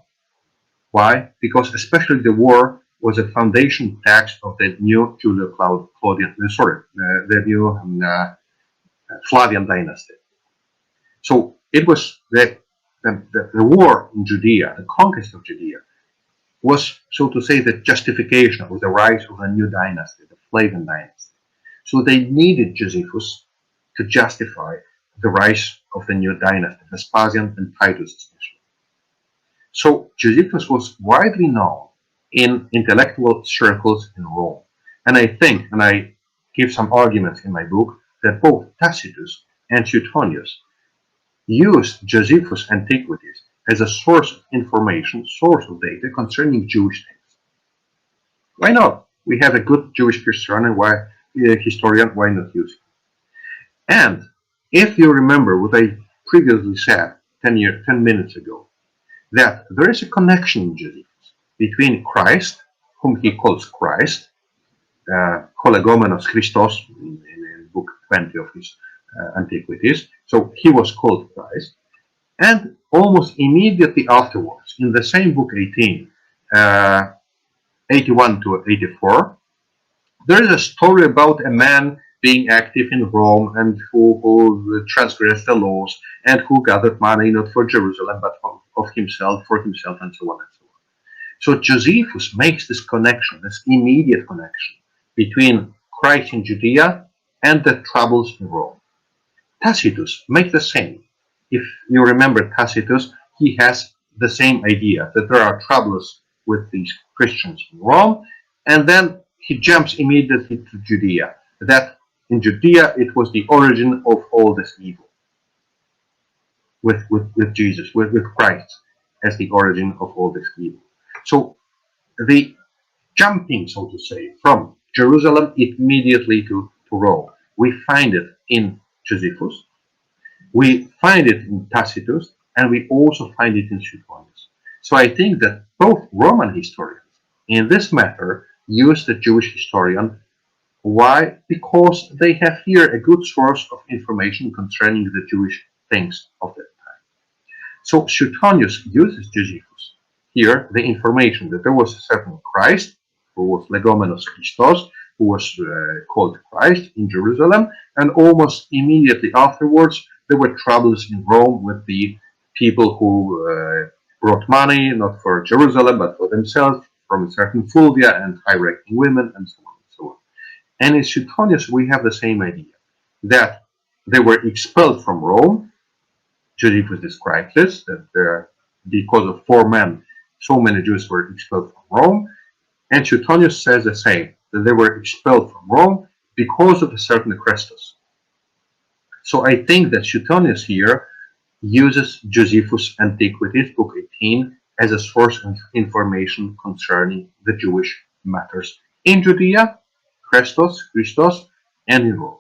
Why? Because especially the war was a foundation text of the new the new Flavian dynasty. So it was the war in Judea, the conquest of Judea, was, so to say, the justification of the rise of a new dynasty, the Flavian dynasty. So they needed Josephus to justify the rise of the new dynasty, Vespasian and Titus especially. So Josephus was widely known in intellectual circles in Rome. And I think, and I give some arguments in my book, that both Tacitus and Suetonius used Josephus' Antiquities as a source of information, source of data concerning Jewish things. Why not? We have a good Jewish historian, why not use it? And if you remember what I previously said 10 minutes ago, that there is a connection in Josephus between Christ, whom he calls Christ, Kolegomenos Christos, in book 20 of his Antiquities. So he was called Christ. And almost immediately afterwards, in the same book 18, 81 to 84, there is a story about a man being active in Rome and who transgressed the laws and who gathered money not for Jerusalem but for himself, and so on and so on. So Josephus makes this connection, this immediate connection between Christ in Judea and the troubles in Rome. Tacitus makes the same. If you remember Tacitus, he has the same idea that there are troubles with these Christians in Rome, and then he jumps immediately to Judea, that in Judea it was the origin of all this evil, with Jesus, with Christ as the origin of all this evil. So the jumping, so to say, from Jerusalem immediately to Rome, we find it in Josephus, we find it in Tacitus, and we also find it in Suetonius. So I think that both Roman historians in this matter use the Jewish historian. Why? Because they have here a good source of information concerning the Jewish things of that time. So Suetonius uses Josephus here the information that there was a certain Christ, who was Legomenos Christos, who was called Christ in Jerusalem, and almost immediately afterwards there were troubles in Rome with the people who brought money not for Jerusalem but for themselves from a certain Fulvia and high-ranking women and so on and so on. And in Suetonius we have the same idea, that they were expelled from Rome. Josephus describes this, that because of 4 men, so many Jews were expelled from Rome. And Suetonius says the same, that they were expelled from Rome because of a certain Christus. So I think that Suetonius here uses Josephus' Antiquities, Book 18, as a source of information concerning the Jewish matters in Judea, Christos, and in Rome.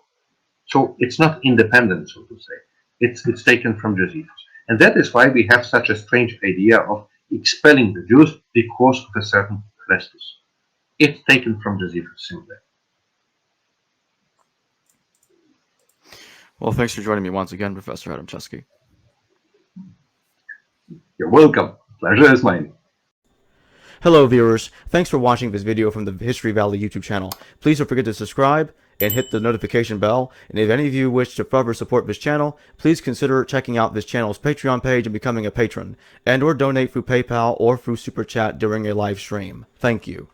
So it's not independent, so to say. It's taken from Josephus. And that is why we have such a strange idea of expelling the Jews because of a certain Christus. It's taken from Josephus simply. Well, thanks for joining me once again, Professor Adamczewski. You're welcome. Pleasure is mine. Hello viewers, thanks for watching this video from the History Valley YouTube channel. Please don't forget to subscribe and hit the notification bell, and if any of you wish to further support this channel, please consider checking out this channel's Patreon page and becoming a patron, and or donate through PayPal or through Super Chat during a live stream. Thank you.